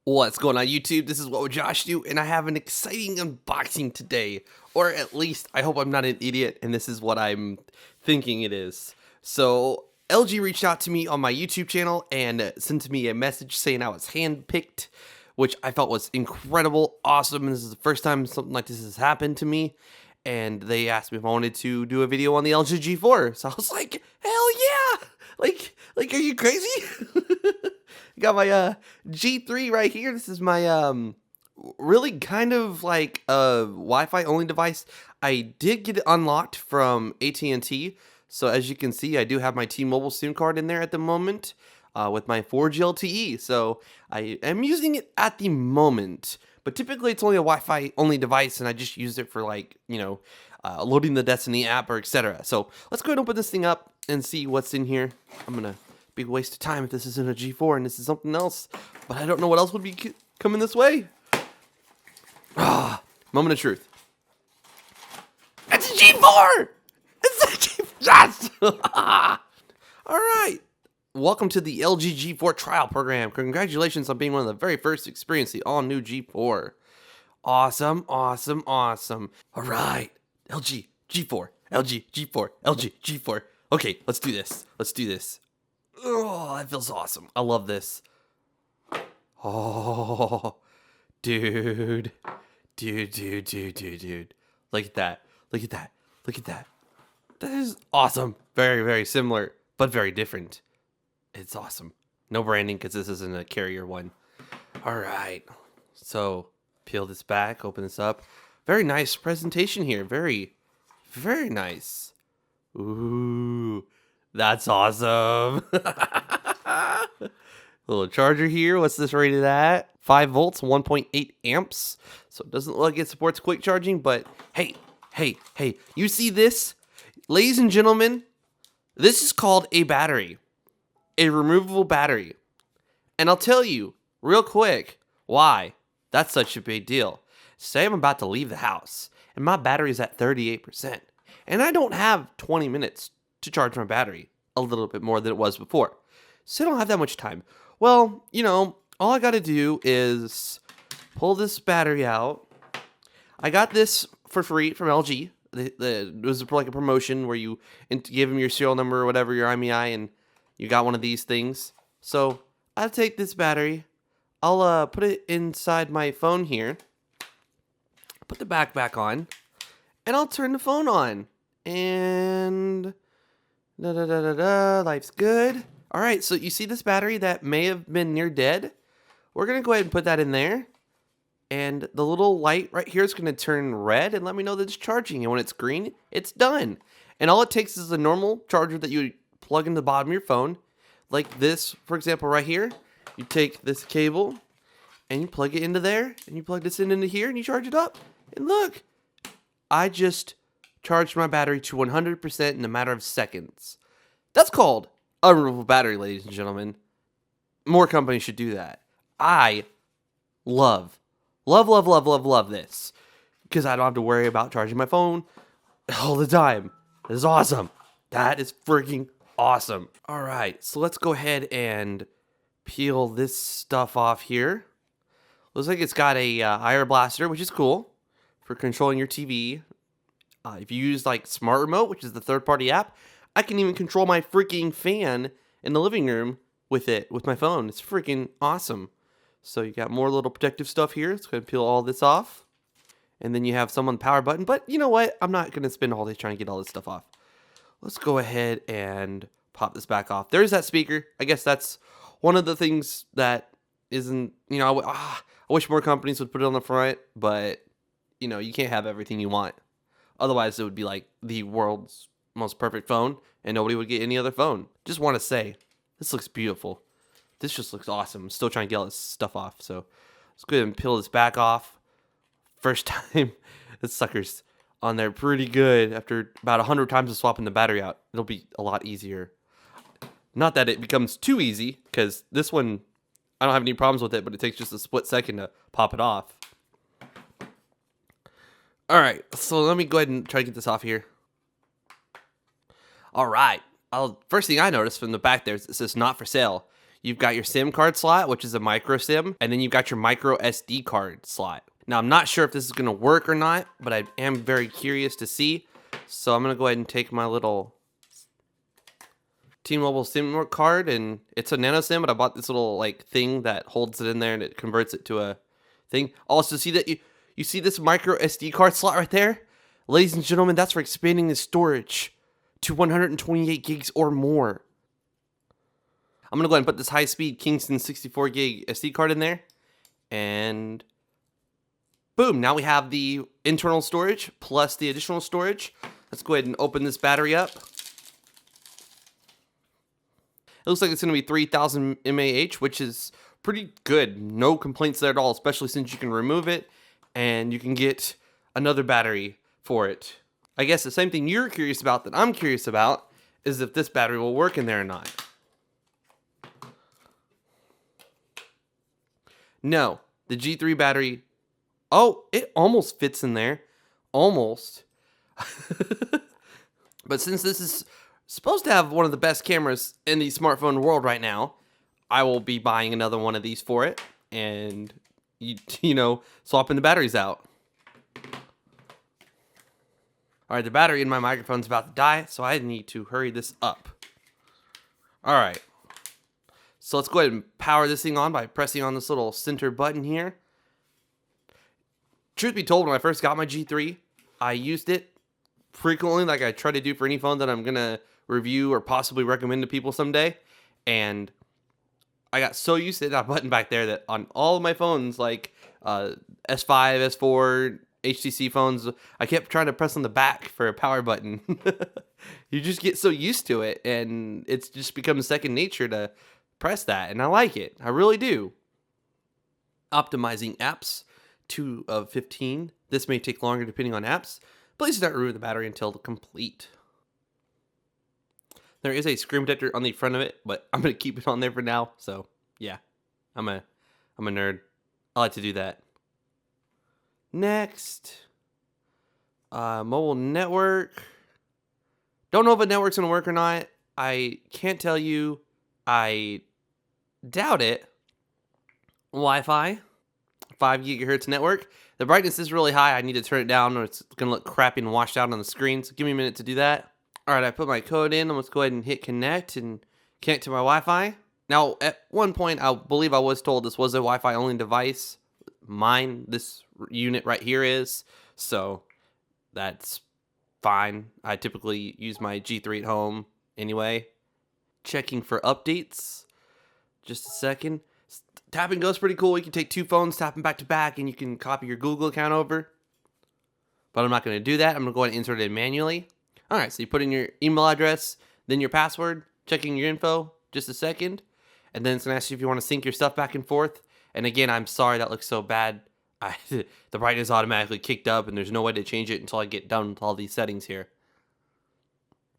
What's going on YouTube? This is wwjoshdew, and I have an exciting unboxing today. Or at least, I hope I'm not an idiot and this is what I'm thinking it is. So, LG reached out to me on my YouTube channel and sent me a message saying I was handpicked, which I felt was incredible, awesome, and this is the first time something like this has happened to me. And they asked me if I wanted to do a video on the LG G4. So I was like, hell yeah! Like, are you crazy? Got my G3 right here. This is my really kind of like a Wi-Fi only device. I did get it unlocked from AT&T. So as you can see, I do have my T-Mobile SIM card in there at the moment with my 4G LTE. So I am using it at the moment. But typically it's only a Wi-Fi only device, and I just use it for like, loading the Destiny app or etc. So let's go ahead and open this thing up and see what's in here. I'm gonna big waste of time if this isn't a G4 and this is something else, but I don't know what else would be coming this way. Moment of truth. It's a G4! It's a G4! Yes! All right. Welcome to the LG G4 trial program. Congratulations on being one of the very first to experience the all-new G4. Awesome, awesome, awesome. All right. LG G4, LG G4, LG G4. Okay, let's do this. Let's do this. Oh, that feels awesome. I love this. Oh, dude. Dude. Look at that. Look at that. Look at that. That is awesome. Very, very similar, but very different. It's awesome. No branding because this isn't a carrier one. All right. So peel this back, open this up. Very nice presentation here. Very, very nice. Ooh, that's awesome. Little charger here. What's this rated at? 5 volts, 1.8 amps. So it doesn't look like it supports quick charging, but hey, you see this? Ladies and gentlemen, this is called a battery. A removable battery. And I'll tell you real quick why that's such a big deal. Say I'm about to leave the house and my battery is at 38%. And I don't have 20 minutes to charge my battery, a little bit more than it was before. So I don't have that much time. Well, all I got to do is pull this battery out. I got this for free from LG. It was like a promotion where you give them your serial number or whatever, your IMEI, and you got one of these things. So I'll take this battery. I'll put it inside my phone here. Put the back on. And I'll turn the phone on. And life's good. All right, so you see this battery that may have been near dead? We're going to go ahead and put that in there. And the little light right here is going to turn red and let me know that it's charging. And when it's green, it's done. And all it takes is a normal charger that you plug in the bottom of your phone. Like this, for example, right here. You take this cable and you plug it into there. And you plug this into here and you charge it up. And look, I just charged my battery to 100% in a matter of seconds. That's called a removable battery, ladies and gentlemen. More companies should do that. I love this. Because I don't have to worry about charging my phone all the time. This is awesome. That is freaking awesome. All right, so let's go ahead and peel this stuff off here. Looks like it's got a IR blaster, which is cool for controlling your TV. If you use like Smart Remote, which is the third-party app, I can even control my freaking fan in the living room with it, with my phone. It's freaking awesome. So you got more little protective stuff here. Let's go ahead and peel all this off. And then you have some on the power button. But you know what? I'm not going to spend all day trying to get all this stuff off. Let's go ahead and pop this back off. There's that speaker. I guess that's one of the things that isn't, I wish more companies would put it on the front. But, you can't have everything you want. Otherwise, it would be like the world's most perfect phone, and nobody would get any other phone. Just want to say, this looks beautiful. This just looks awesome. I'm still trying to get all this stuff off, so let's go ahead and peel this back off. First time, this sucker's on there pretty good. After about 100 times of swapping the battery out, it'll be a lot easier. Not that it becomes too easy, because this one, I don't have any problems with it, but it takes just a split second to pop it off. All right, so let me go ahead and try to get this off here. All right. First thing I noticed from the back there is it says not for sale. You've got your SIM card slot, which is a micro SIM, and then you've got your micro SD card slot. Now, I'm not sure if this is going to work or not, but I am very curious to see. So I'm going to go ahead and take my little T-Mobile SIM card, and it's a nano SIM, but I bought this little like thing that holds it in there and it converts it to a thing. Also, see that you see this micro SD card slot right there? Ladies and gentlemen, that's for expanding the storage to 128 gigs or more. I'm going to go ahead and put this high-speed Kingston 64 gig SD card in there. And boom, now we have the internal storage plus the additional storage. Let's go ahead and open this battery up. It looks like it's going to be 3000 mAh, which is pretty good. No complaints there at all, especially since you can remove it and you can get another battery for it. I guess the same thing you're curious about that I'm curious about is if this battery will work in there or not. No, the G3 battery, oh, it almost fits in there. Almost. But since this is supposed to have one of the best cameras in the smartphone world right now, I will be buying another one of these for it and, you know, swapping the batteries out. All right, the battery in my microphone's about to die, so I need to hurry this up. All right. So let's go ahead and power this thing on by pressing on this little center button here. Truth be told, when I first got my G3, I used it frequently like I try to do for any phone that I'm going to review or possibly recommend to people someday. And I got so used to that button back there that on all of my phones, like S5, S4, HTC phones, I kept trying to press on the back for a power button. You just get so used to it, and it's just become second nature to press that, and I like it. I really do. Optimizing apps, 2 of 15. This may take longer depending on apps. Please do not remove the battery until complete. There is a screen protector on the front of it, but I'm going to keep it on there for now. So, yeah, I'm a nerd. I like to do that. Next, mobile network. Don't know if a network's going to work or not. I can't tell you. I doubt it. Wi-Fi, 5 gigahertz network. The brightness is really high. I need to turn it down or it's going to look crappy and washed out on the screen. So give me a minute to do that. All right, I put my code in. Let's go ahead and hit connect and connect to my Wi-Fi. Now, at one point, I believe I was told this was a Wi-Fi only device. Mine, this unit right here is. So that's fine. I typically use my G3 at home anyway. Checking for updates. Just a second. Tapping goes pretty cool. You can take 2 phones, tap them back to back, and you can copy your Google account over. But I'm not going to do that. I'm going to go ahead and insert it manually. All right, so you put in your email address, then your password, checking your info, just a second. And then it's going to ask you if you want to sync your stuff back and forth. And again, I'm sorry that looks so bad. The brightness automatically kicked up, and there's no way to change it until I get done with all these settings here.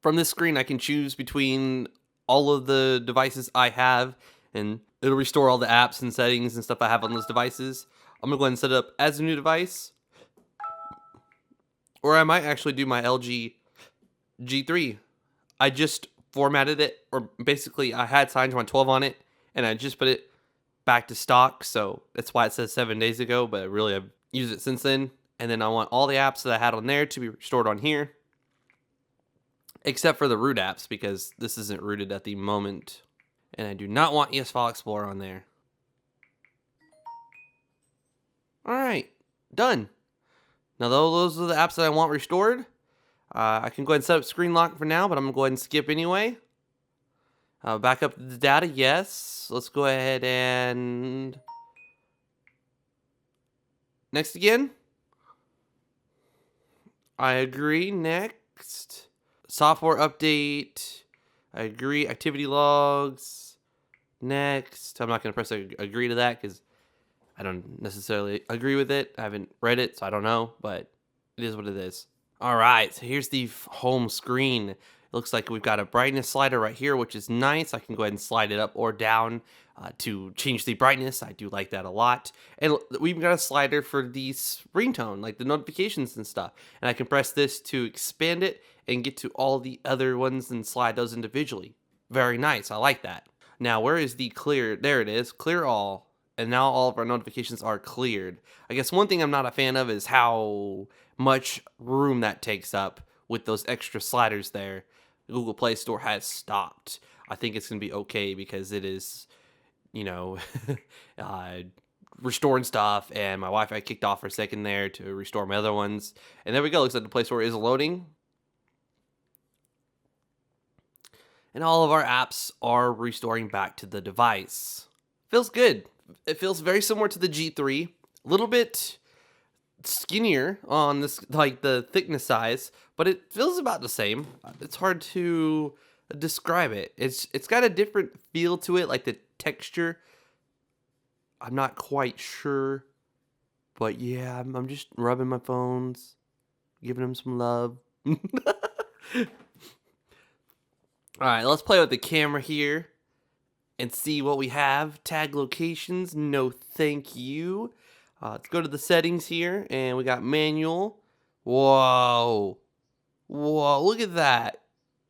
From this screen, I can choose between all of the devices I have, and it'll restore all the apps and settings and stuff I have on those devices. I'm going to go ahead and set it up as a new device. Or I might actually do my LG G3. I just formatted it, or basically I had Cyanogen 112 on it, and I just put it back to stock, so that's why it says 7 days ago, but really I've used it since then. And then I want all the apps that I had on there to be stored on here, except for the root apps, because this isn't rooted at the moment. And I do not want ES File Explorer on there. Alright, done. Now those are the apps that I want restored. I can go ahead and set up screen lock for now, but I'm going to go ahead and skip anyway. Back up the data, yes. Let's go ahead and next again. I agree, next. Software update. I agree, activity logs. Next. I'm not going to press agree to that because I don't necessarily agree with it. I haven't read it, so I don't know, but it is what it is. All right, so here's the home screen. It looks like we've got a brightness slider right here, which is nice. I can go ahead and slide it up or down to change the brightness. I do like that a lot. And we've got a slider for the ringtone, like the notifications and stuff. And I can press this to expand it and get to all the other ones and slide those individually. Very nice. I like that. Now, where is the clear? There it is, clear all. And now all of our notifications are cleared. I guess one thing I'm not a fan of is how much room that takes up with those extra sliders there. Google Play Store has stopped. I think it's going to be okay because it is, you know, uh, restoring stuff, and my Wi-Fi kicked off for a second there to restore my other ones. And there we go. Looks like the Play Store is loading. And all of our apps are restoring back to the device. Feels good. It feels very similar to the G3. A little bit skinnier on this, like the thickness size, but it feels about the same. It's hard to describe it. It's got a different feel to it, like the texture. I'm not quite sure, but yeah, I'm just rubbing my phones, giving them some love. All right, let's play with the camera here and see what we have. Tag locations, no thank you. Let's go to the settings here, and we got manual. Whoa. Whoa, look at that.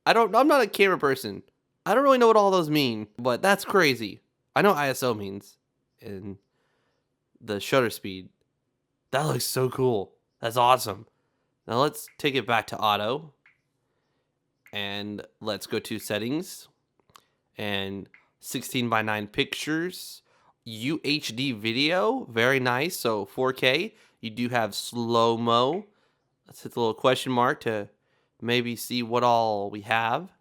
I'm not a camera person. I don't really know what all those mean, but that's crazy. I know ISO means, and the shutter speed. That looks so cool. That's awesome. Now let's take it back to auto. And let's go to settings and 16:9 pictures, UHD video, very nice. So 4K. You do have slow-mo. Let's hit the little question mark to maybe see what all we have.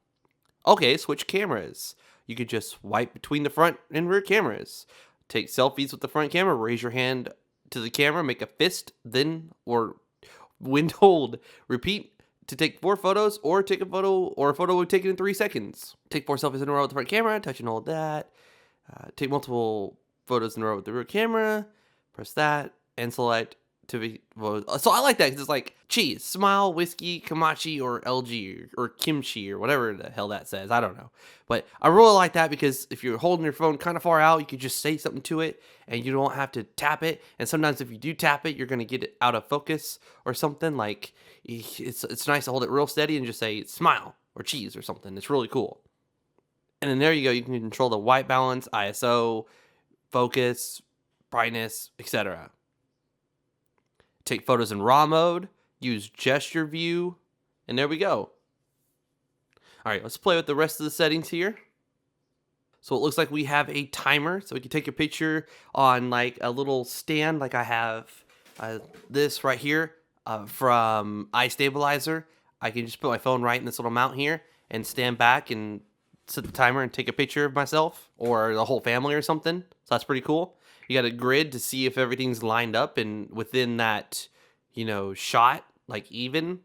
Okay, switch cameras. You could just swipe between the front and rear cameras. Take selfies with the front camera, raise your hand to the camera, make a fist, then or wind hold. Repeat to take 4 photos, or take a photo we've taken in 3 seconds. Take 4 selfies in a row with the front camera, touch and hold that. Take multiple photos in a row with the rear camera, press that, and select to be. So I like that because it's like cheese, smile, whiskey, kamachi, or LG, or kimchi, or whatever the hell that says. I don't know. But I really like that because if you're holding your phone kind of far out, you could just say something to it and you don't have to tap it. And sometimes if you do tap it, you're going to get it out of focus or something. Like it's nice to hold it real steady and just say smile or cheese or something. It's really cool. And then there you go. You can control the white balance, ISO, focus, brightness, etc. Take photos in RAW mode, use gesture view, and there we go. All right, let's play with the rest of the settings here. So it looks like we have a timer, so we can take a picture on like a little stand, like I have this right here from iStabilizer. I can just put my phone right in this little mount here and stand back and set the timer and take a picture of myself or the whole family or something. So that's pretty cool. You got a grid to see if everything's lined up and within that, you know, shot, like even.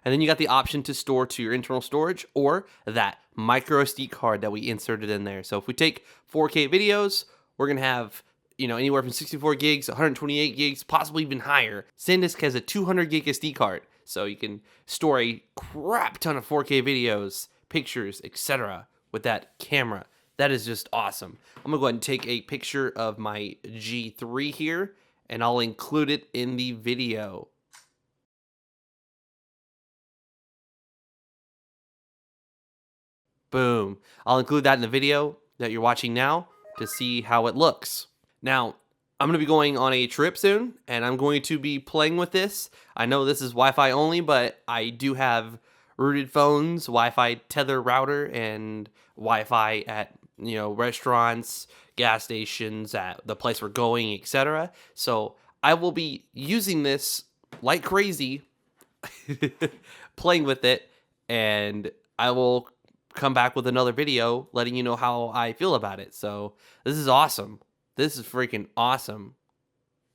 And then you got the option to store to your internal storage or that micro SD card that we inserted in there. So if we take 4K videos, we're going to have, you know, anywhere from 64 gigs, 128 gigs, possibly even higher. SanDisk has a 200 gig SD card. So you can store a crap ton of 4K videos, pictures, etc. with that camera. That is just awesome. I'm going to go ahead and take a picture of my G3 here, and I'll include it in the video. Boom. I'll include that in the video that you're watching now to see how it looks. Now, I'm going to be going on a trip soon, and I'm going to be playing with this. I know this is Wi-Fi only, but I do have rooted phones, Wi-Fi tether router, and Wi-Fi at, you know, restaurants, gas stations, at the place we're going, etc. So I will be using this like crazy, playing with it, and I will come back with another video letting you know how I feel about it. So this is awesome. This is freaking awesome.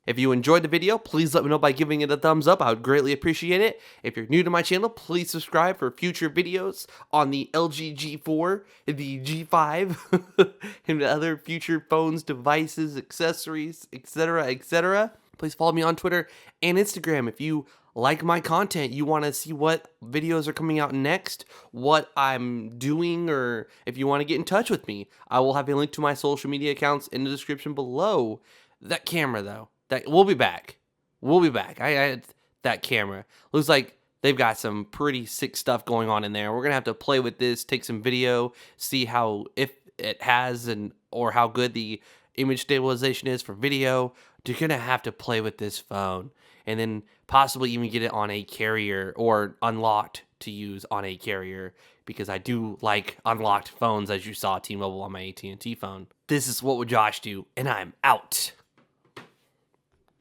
If you enjoyed the video, please let me know by giving it a thumbs up. I would greatly appreciate it. If you're new to my channel, please subscribe for future videos on the LG G4, the G5, and other future phones, devices, accessories, etc., etc. Please follow me on Twitter and Instagram. If you like my content, you want to see what videos are coming out next, what I'm doing, or if you want to get in touch with me, I will have a link to my social media accounts in the description below. That camera, though, we'll be back. We'll be back. That camera looks like they've got some pretty sick stuff going on in there. We're gonna have to play with this, take some video, see how if it has and or how good the image stabilization is for video, you're gonna have to play with this phone and then possibly even get it on a carrier or unlocked to use on a carrier, because I do like unlocked phones, as you saw T-Mobile on my AT&T phone. This is What Would Josh Do, and I'm out.